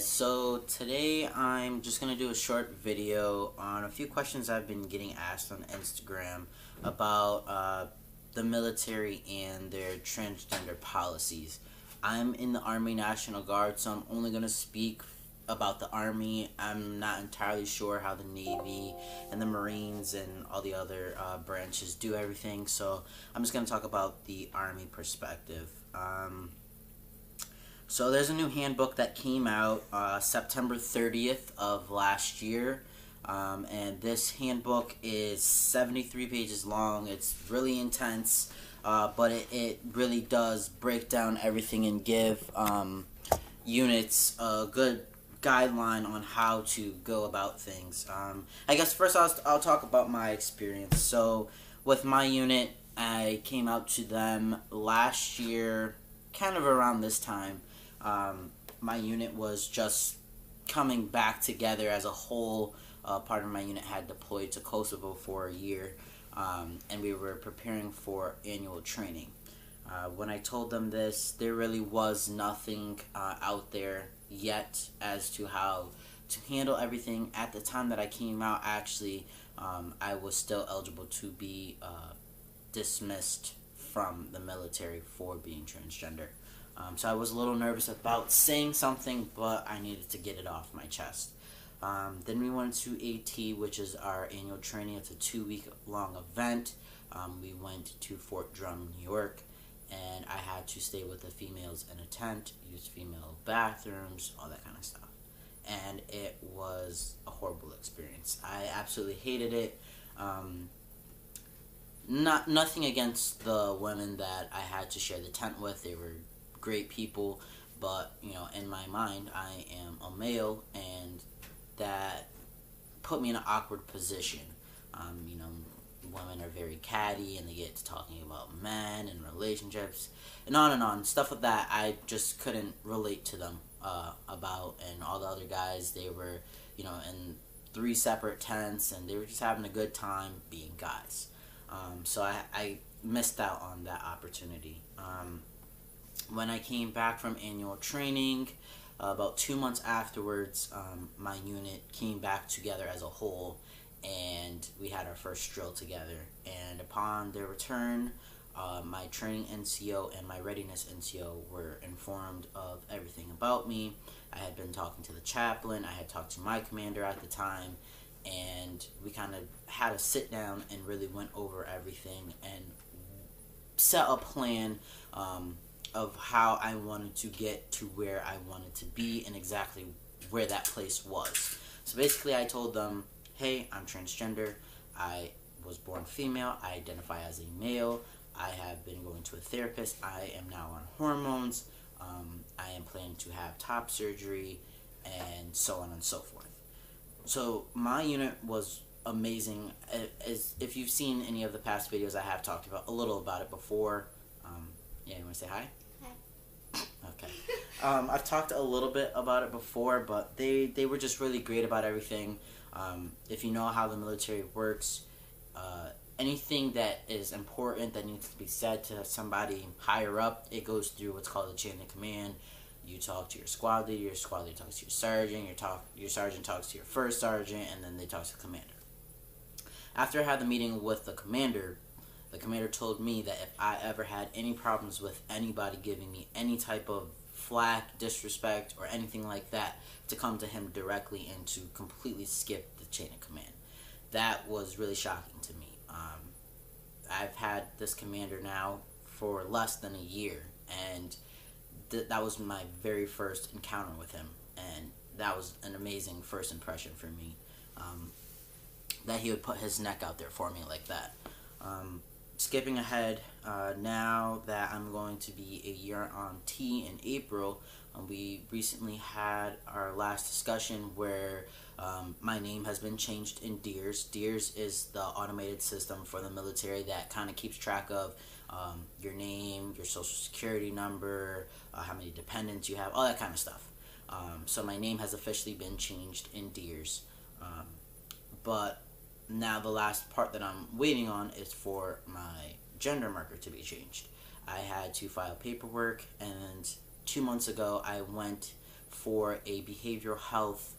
so today I'm just going to do a short video on a few questions I've been getting asked on Instagram about the military and their transgender policies. I'm in the Army National Guard, so I'm only going to speak about the Army. I'm not entirely sure how the Navy and the Marines and all the other branches do everything, so I'm just going to talk about the Army perspective. So there's a new handbook that came out September 30th of last year, and this handbook is 73 pages long. It's really intense, but it really does break down everything and give units a good guideline on how to go about things. I guess first I'll talk about my experience. So with my unit, I came out to them last year, kind of around this time. My unit was just coming back together as a whole. Part of my unit had deployed to Kosovo for a year, and we were preparing for annual training. When I told them this, there really was nothing out there yet as to how to handle everything. At the time that I came out, actually, I was still eligible to be dismissed from the military for being transgender. So I was a little nervous about saying something, but I needed to get it off my chest. Then we went to AT, which is our annual training. It's a 2-week long event. We went to Fort Drum, New York, and I had to stay with the females in a tent, use female bathrooms, all that kind of stuff. And it was a horrible experience. I absolutely hated it. Nothing against the women that I had to share the tent with. They were great people, but in my mind, I am a male, and that put me in an awkward position. Women are very catty, and they get to talking about men and relationships and on stuff like that. I just couldn't relate to them about. And all the other guys, they were in 3 separate tents, and they were just having a good time being guys. So I missed out on that opportunity. When I came back from annual training, about 2 months afterwards, my unit came back together as a whole, and we had our first drill together. And upon their return, my training NCO and my readiness NCO were informed of everything about me. I had been talking to the chaplain, I had talked to my commander at the time, and we kind of had a sit down and really went over everything and set a plan of how I wanted to get to where I wanted to be and exactly where that place was. So basically I told them, hey, I'm transgender, I was born female, I identify as a male, I have been going to a therapist, I am now on hormones, I am planning to have top surgery, and so on and so forth. So my unit was amazing. As if you've seen any of the past videos, I have talked about a little about it before. Yeah, you want to say hi? Hi. Okay. I've talked a little bit about it before, but they were just really great about everything. If you know how the military works, anything that is important that needs to be said to somebody higher up, it goes through what's called the chain of command. You talk to your squad leader talks to your sergeant, your sergeant talks to your first sergeant, and then they talk to the commander. After I had the meeting with the commander told me that if I ever had any problems with anybody giving me any type of flack, disrespect, or anything like that, to come to him directly and to completely skip the chain of command. That was really shocking to me. I've had this commander now for less than a year, and that was my very first encounter with him, and that was an amazing first impression for me, that he would put his neck out there for me like that. Skipping ahead, now that I'm going to be a year on T in April, we recently had our last discussion where my name has been changed in DEERS. DEERS is the automated system for the military that kind of keeps track of your name, your social security number, how many dependents you have, all that kind of stuff. So my name has officially been changed in DEERS. But now the last part that I'm waiting on is for my gender marker to be changed. I had to file paperwork, and 2 months ago I went for a behavioral health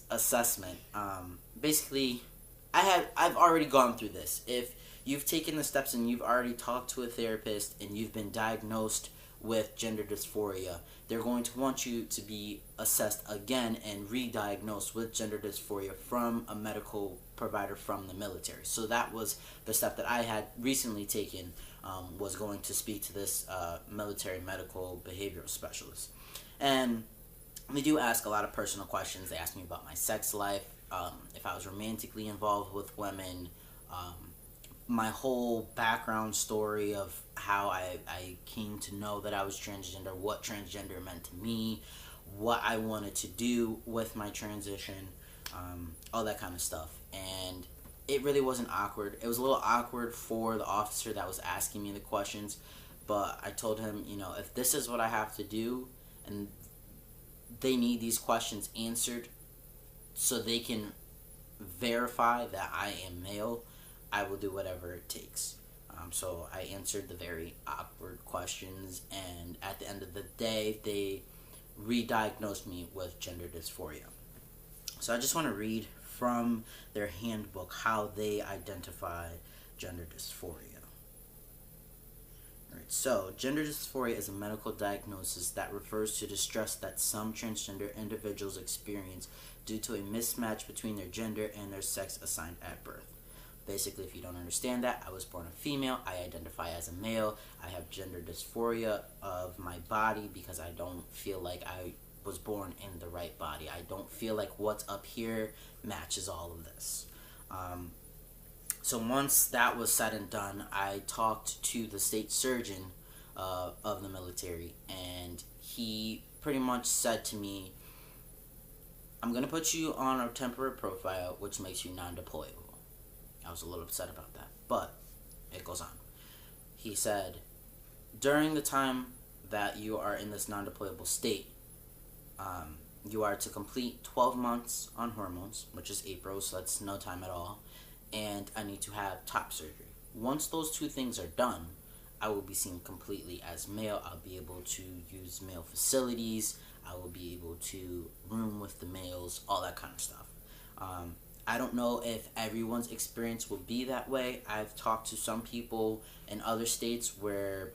assessment. Basically, I've already gone through this. If you've taken the steps and you've already talked to a therapist and you've been diagnosed with gender dysphoria, they're going to want you to be assessed again and re-diagnosed with gender dysphoria from a medical provider from the military. So that was the step that I had recently taken, was going to speak to this military medical behavioral specialist. And they do ask a lot of personal questions. They ask me about my sex life, if I was romantically involved with women, my whole background story of how I came to know that I was transgender, what transgender meant to me, what I wanted to do with my transition, all that kind of stuff. And it really wasn't awkward. It was a little awkward for the officer that was asking me the questions, but I told him, if this is what I have to do, and they need these questions answered so they can verify that I am male, I will do whatever it takes. So I answered the very awkward questions, and at the end of the day, they re-diagnosed me with gender dysphoria. So I just want to read from their handbook how they identify gender dysphoria. Alright, so gender dysphoria is a medical diagnosis that refers to distress that some transgender individuals experience due to a mismatch between their gender and their sex assigned at birth. Basically, if you don't understand that, I was born a female, I identify as a male, I have gender dysphoria of my body because I don't feel like I was born in the right body. I don't feel like what's up here matches all of this. So once that was said and done, I talked to the state surgeon of the military, and he pretty much said to me, I'm going to put you on a temporary profile, which makes you non-deployable. I was a little upset about that, but it goes on. He said, during the time that you are in this non-deployable state, you are to complete 12 months on hormones, which is April, so that's no time at all, and I need to have top surgery. Once those two things are done, I will be seen completely as male. I'll be able to use male facilities. I will be able to room with the males, all that kind of stuff. I don't know if everyone's experience will be that way. I've talked to some people in other states where,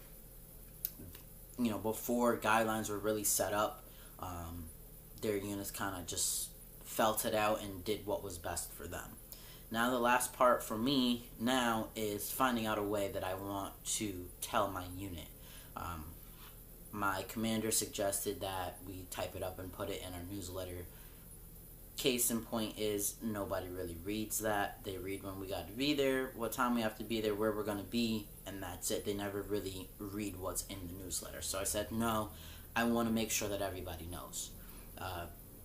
before guidelines were really set up, their units kind of just felt it out and did what was best for them. Now the last part for me now is finding out a way that I want to tell my unit. My commander suggested that we type it up and put it in our newsletter. Case in point is nobody really reads that. They read when we got to be there, what time we have to be there, where we're going to be, and that's it. They never really read what's in the newsletter. So I said, no, I want to make sure that everybody knows.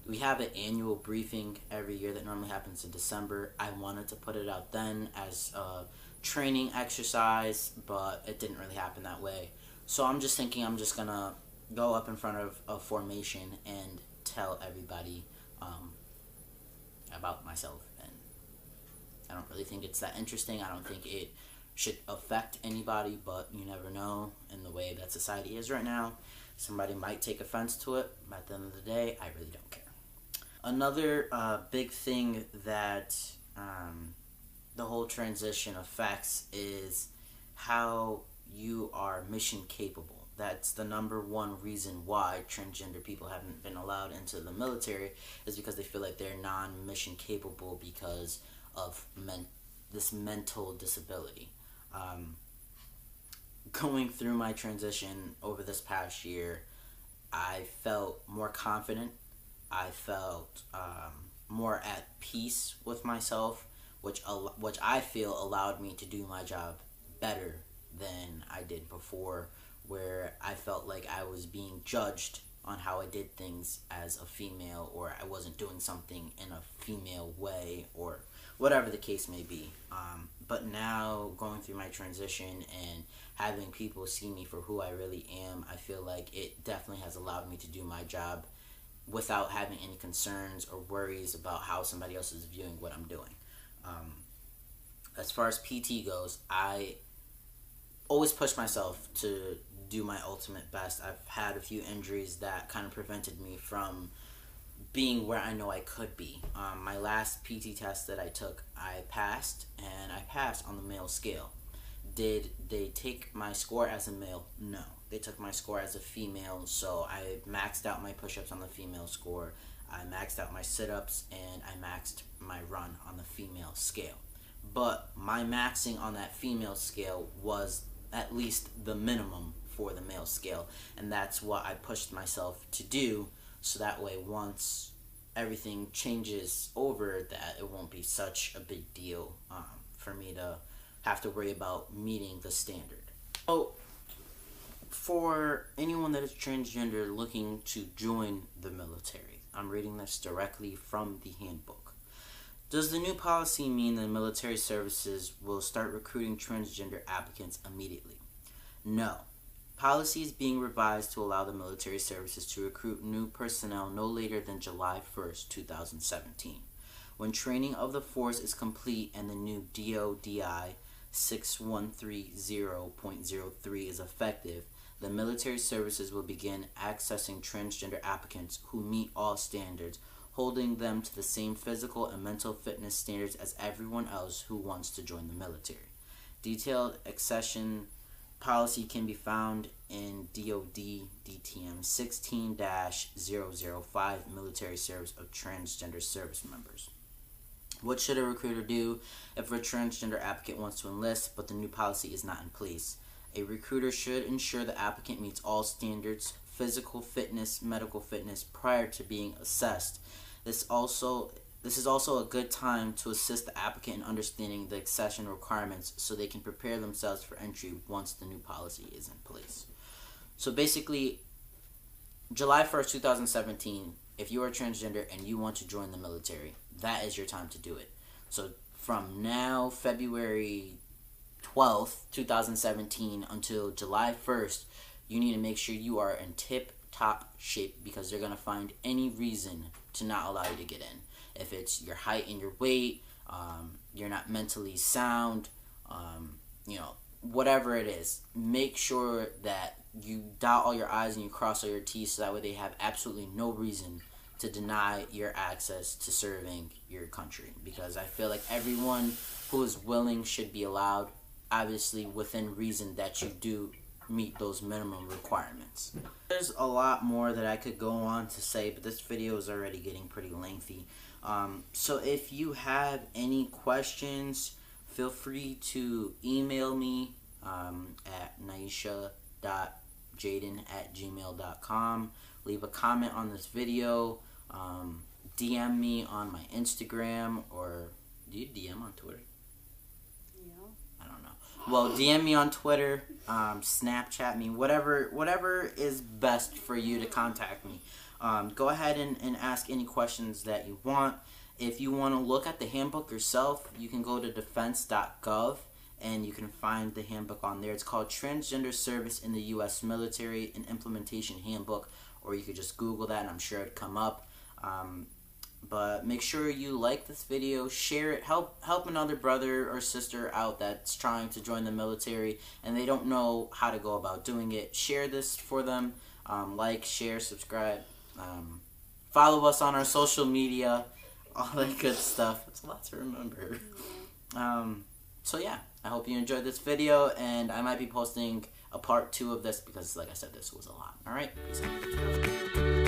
We have an annual briefing every year that normally happens in December. I wanted to put it out then as a training exercise, but it didn't really happen that way. So I'm just thinking I'm just going to go up in front of a formation and tell everybody about myself. And I don't really think it's that interesting. I don't think it should affect anybody, but you never know in the way that society is right now. Somebody might take offense to it, but at the end of the day, I really don't care. Another big thing that the whole transition affects is how you are mission capable. That's the number one reason why transgender people haven't been allowed into the military, is because they feel like they're non-mission capable because of this mental disability. Going through my transition over this past year, I felt more confident. I felt more at peace with myself, which I feel allowed me to do my job better than I did before, where I felt like I was being judged on how I did things as a female, or I wasn't doing something in a female way, or whatever the case may be. But now, going through my transition and having people see me for who I really am, I feel like it definitely has allowed me to do my job without having any concerns or worries about how somebody else is viewing what I'm doing. As far as PT goes, I always push myself to do my ultimate best. I've had a few injuries that kind of prevented me from being where I know I could be. My last PT test that I took, I passed, and I passed on the male scale. Did they take my score as a male? No. They took my score as a female, so I maxed out my push-ups on the female score. I maxed out my sit-ups, and I maxed my run on the female scale. But my maxing on that female scale was at least the minimum for the male scale, and that's what I pushed myself to do, so that way once everything changes over, that it won't be such a big deal for me to have to worry about meeting the standard. So for anyone that is transgender looking to join the military, I'm reading this directly from the handbook. Does the new policy mean that military services will start recruiting transgender applicants immediately? No. Policy is being revised to allow the military services to recruit new personnel no later than July 1st, 2017. When training of the force is complete and the new DODI 6130.03 is effective, the military services will begin accessing transgender applicants who meet all standards, holding them to the same physical and mental fitness standards as everyone else who wants to join the military. Detailed accession policy can be found in DOD DTM 16-005 Military Service of Transgender Service Members. What should a recruiter do if a transgender applicant wants to enlist but the new policy is not in place? A recruiter should ensure the applicant meets all standards, physical fitness, medical fitness prior to being assessed. This is also a good time to assist the applicant in understanding the accession requirements so they can prepare themselves for entry once the new policy is in place. So basically, July 1st, 2017, if you are transgender and you want to join the military, that is your time to do it. So from now, February 12th, 2017 until July 1st, you need to make sure you are in tip-top shape because they're going to find any reason to not allow you to get in. If it's your height and your weight, you're not mentally sound, whatever it is, make sure that you dot all your I's and you cross all your T's so that way they have absolutely no reason to deny your access to serving your country. Because I feel like everyone who is willing should be allowed, obviously within reason that you do meet those minimum requirements. There's a lot more that I could go on to say, but this video is already getting pretty lengthy. So if you have any questions, feel free to email me at naisha.jayden@gmail.com. Leave a comment on this video. DM me on my Instagram, or do you DM on Twitter? I don't know. Well, DM me on Twitter, Snapchat me, whatever is best for you to contact me. Go ahead and ask any questions that you want. If you want to look at the handbook yourself, you can go to defense.gov and you can find the handbook on there. It's called Transgender Service in the U.S. Military, an Implementation Handbook, or you could just Google that and I'm sure it'd come up. But make sure you like this video, share it, help another brother or sister out that's trying to join the military and they don't know how to go about doing it. Share this for them. Like, share, subscribe. Follow us on our social media, all that good stuff. It's a lot to remember. So yeah, I hope you enjoyed this video, and I might be posting a part 2 of this because, like I said, this was a lot. Alright, peace out.